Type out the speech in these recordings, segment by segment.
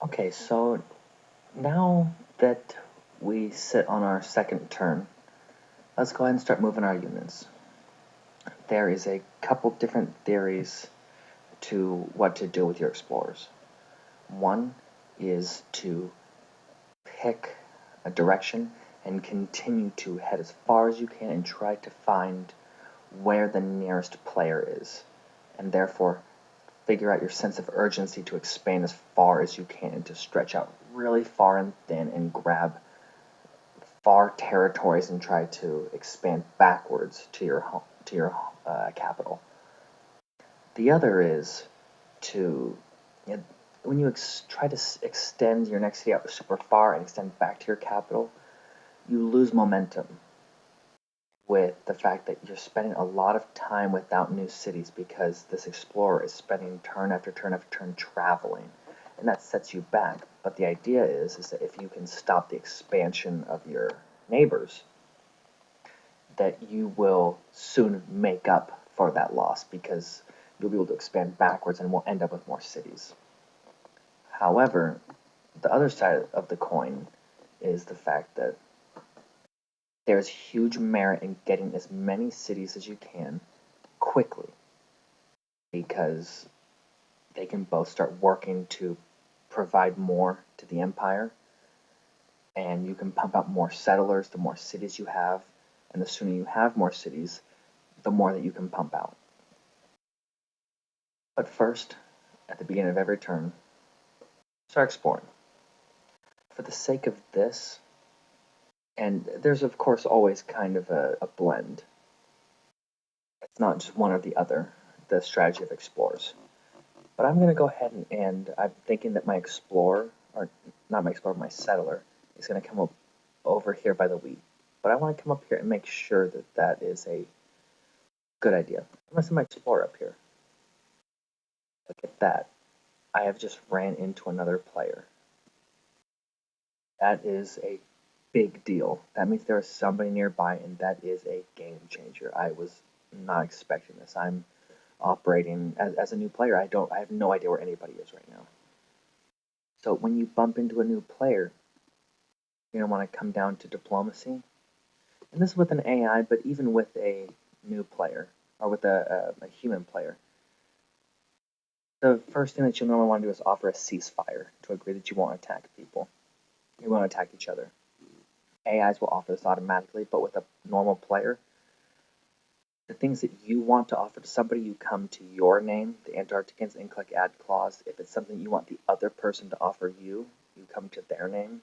Okay, so now that we sit on our second turn, let's go ahead and start moving our units. There is a couple different theories to what to do with your explorers. One is to pick a direction and continue to head as far as you can and try to find where the nearest player is, and therefore figure out your sense of urgency to expand as far as you can and to stretch out really far and thin and grab far territories and try to expand backwards to your capital. The other is to when you try to extend your next city out super far and extend back to your capital, you lose momentum with the fact that you're spending a lot of time without new cities because this explorer is spending turn after turn after turn traveling, and that sets you back. But the idea is that if you can stop the expansion of your neighbors, that you will soon make up for that loss because you'll be able to expand backwards and will end up with more cities. However, the other side of the coin is the fact that there's huge merit in getting as many cities as you can quickly because they can both start working to provide more to the empire, and you can pump out more settlers the more cities you have, and the sooner you have more cities, the more that you can pump out. But first, at the beginning of every turn, start exploring. For the sake of this, and there's of course always kind of a blend. It's not just one or the other, the strategy of explorers. But I'm going to go ahead and I'm thinking that my explorer, or not my explorer, my settler, is going to come up over here by the wheat. But I want to come up here and make sure that that is a good idea. I'm going to send my explorer up here. Look at that. I have just ran into another player. That is a big deal. That means there is somebody nearby, and that is a game changer. I was not expecting this. I'm operating as a new player. I have no idea where anybody is right now. So when you bump into a new player, you're gonna want to come down to diplomacy, and this is with an AI, but even with a new player or with a human player, the first thing that you'll normally want to do is offer a ceasefire to agree that you won't attack people. You won't attack each other. AIs will offer this automatically, but with a normal player, the things that you want to offer to somebody, you come to your name, the Antarcticans, and click Add Clause. If it's something you want the other person to offer you, you come to their name.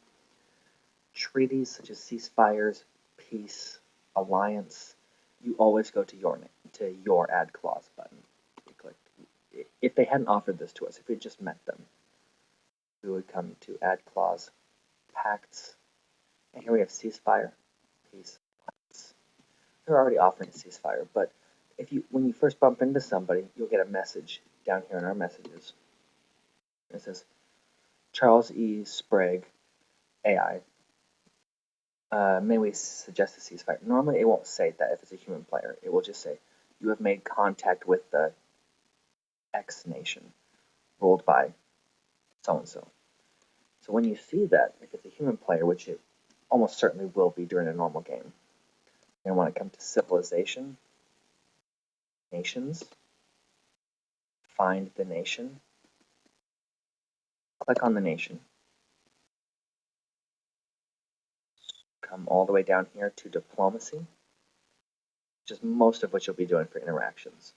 Treaties such as ceasefires, peace, alliance, you always go to your name, to your Add Clause button. You click. If they hadn't offered this to us, if we had just met them, we would come to Add Clause, Pacts, and here we have ceasefire, peace, alliance. They're already offering a ceasefire, but when you first bump into somebody, you'll get a message down here in our messages. It says, Charles E. Sprague, AI, may we suggest a ceasefire? Normally, it won't say that if it's a human player. It will just say, you have made contact with the X nation, ruled by so-and-so. So when you see that, if it's a human player, which it almost certainly will be during a normal game, you're going to want to come to Civilization, Nations, find the nation, click on the nation, come all the way down here to Diplomacy, which is most of what you'll be doing for interactions.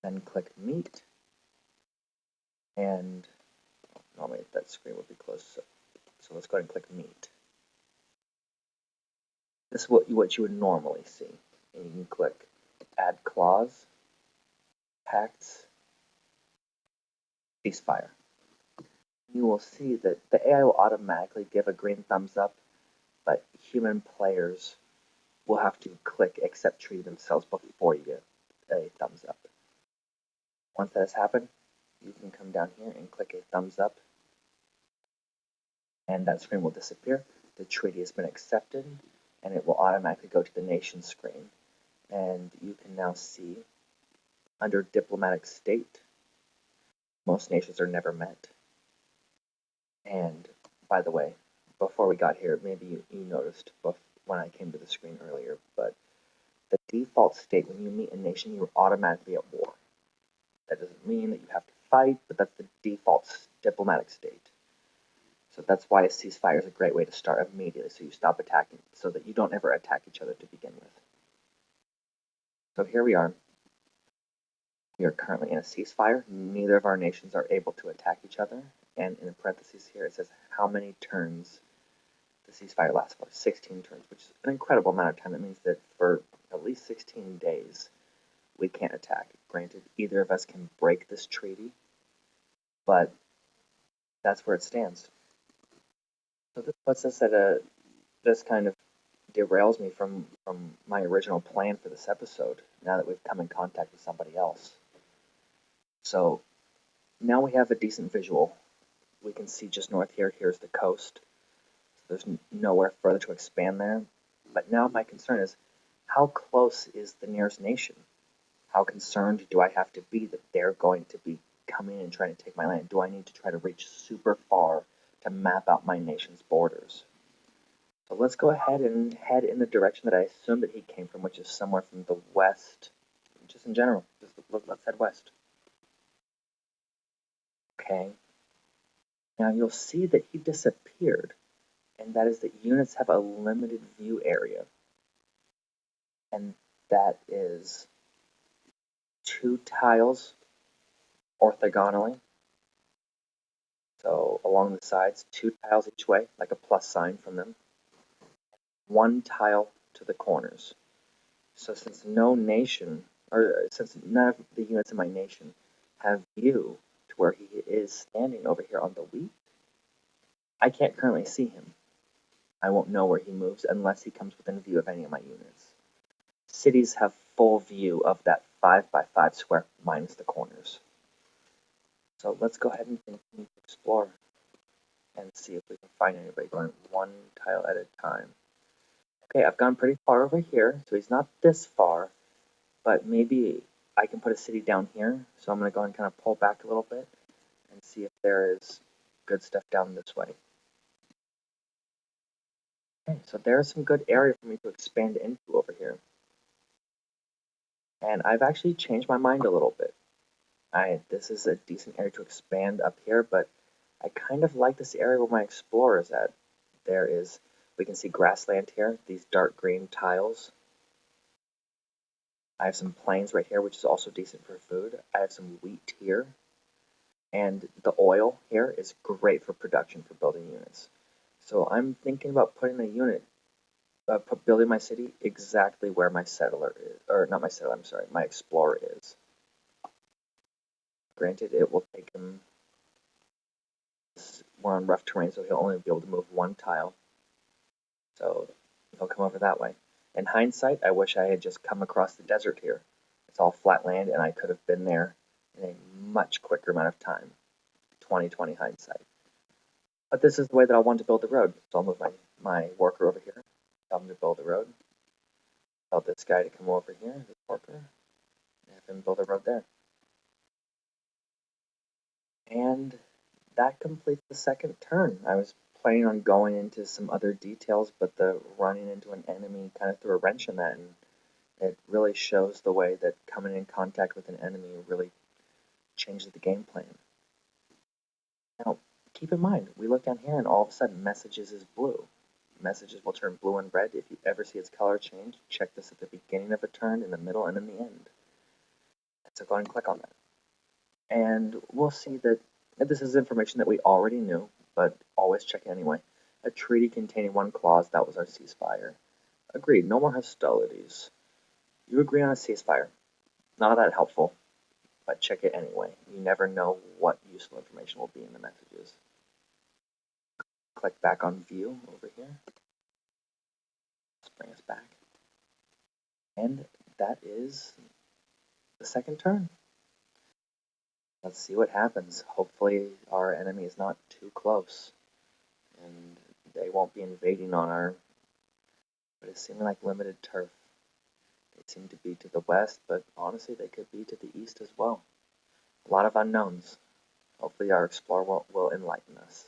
Then click Meet, and normally that screen would be closed, so let's go ahead and click Meet. This is what you would normally see. And you can click Add Clause, Pacts, Ceasefire. You will see that the AI will automatically give a green thumbs up, but human players will have to click Accept Treaty themselves before you get a thumbs up. Once that has happened, you can come down here and click a thumbs up, and that screen will disappear. The treaty has been accepted, and it will automatically go to the nation screen. And you can now see under diplomatic state, most nations are never met. And by the way, before we got here, maybe you noticed when I came to the screen earlier, but the default state when you meet a nation, you're automatically at war. That doesn't mean that you have to fight, but that's the default diplomatic state. So that's why a ceasefire is a great way to start immediately, so you stop attacking, so that you don't ever attack each other to begin with. So here we are. We are currently in a ceasefire. Neither of our nations are able to attack each other. And in the parentheses here, it says how many turns the ceasefire lasts for. 16 turns, which is an incredible amount of time. That means that for at least 16 days, we can't attack. Granted, either of us can break this treaty, but that's where it stands. So this puts us at this kind of derails me from my original plan for this episode, now that we've come in contact with somebody else. So now we have a decent visual. We can see just north here, here's the coast. So there's nowhere further to expand there. But now my concern is, how close is the nearest nation? How concerned do I have to be that they're going to be coming and trying to take my land? Do I need to try to reach super far to map out my nation's borders? So let's go ahead and head in the direction that I assumed that he came from, which is somewhere from the west. Just in general, let's head west. Okay. Now you'll see that he disappeared, and that is that units have a limited view area. And that is 2 tiles orthogonally. So along the sides, 2 tiles each way, like a plus sign from them. 1 tile to the corners. So since no nation, or since none of the units in my nation have view to where he is standing over here on the wheat, I can't currently see him. I won't know where he moves unless he comes within view of any of my units. Cities have full view of that 5x5 square minus the corners. So let's go ahead and continue to explore and see if we can find anybody going 1 tile at a time. Okay, I've gone pretty far over here, so he's not this far, but maybe I can put a city down here. So I'm going to go and kind of pull back a little bit and see if there is good stuff down this way. Okay, so there's some good area for me to expand into over here. And I've actually changed my mind a little bit. This is a decent area to expand up here, but I kind of like this area where my explorer is at. We can see grassland here, these dark green tiles. I have some plains right here, which is also decent for food. I have some wheat here. And the oil here is great for production for building units. So I'm thinking about putting a unit, building my city exactly where my settler is, or not my settler, I'm sorry, my explorer is. Granted, it will take him, we're on rough terrain, so he'll only be able to move 1 tile. So he'll come over that way. In hindsight, I wish I had just come across the desert here. It's all flat land, and I could have been there in a much quicker amount of time. 2020 hindsight. But this is the way that I want to build the road. So I'll move my worker over here, tell him to build the road. Tell this guy to come over here, this worker, and have him build a road there. And that completes the second turn. I was planning on going into some other details, but the running into an enemy kind of threw a wrench in that, and it really shows the way that coming in contact with an enemy really changes the game plan. Now, keep in mind, we look down here and all of a sudden messages is blue. Messages will turn blue and red. If you ever see its color change, check this at the beginning of a turn, in the middle, and in the end. So go ahead and click on that. And we'll see that this is information that we already knew, but always check it anyway. A treaty containing 1 clause, that was our ceasefire. Agreed, no more hostilities. You agree on a ceasefire. Not that helpful, but check it anyway. You never know what useful information will be in the messages. Click back on view over here. Let's bring us back. And that is the second turn. Let's see what happens. Hopefully our enemy is not too close, and they won't be invading on our, what is seeming like limited turf. They seem to be to the west, but honestly they could be to the east as well. A lot of unknowns. Hopefully our explorer will enlighten us.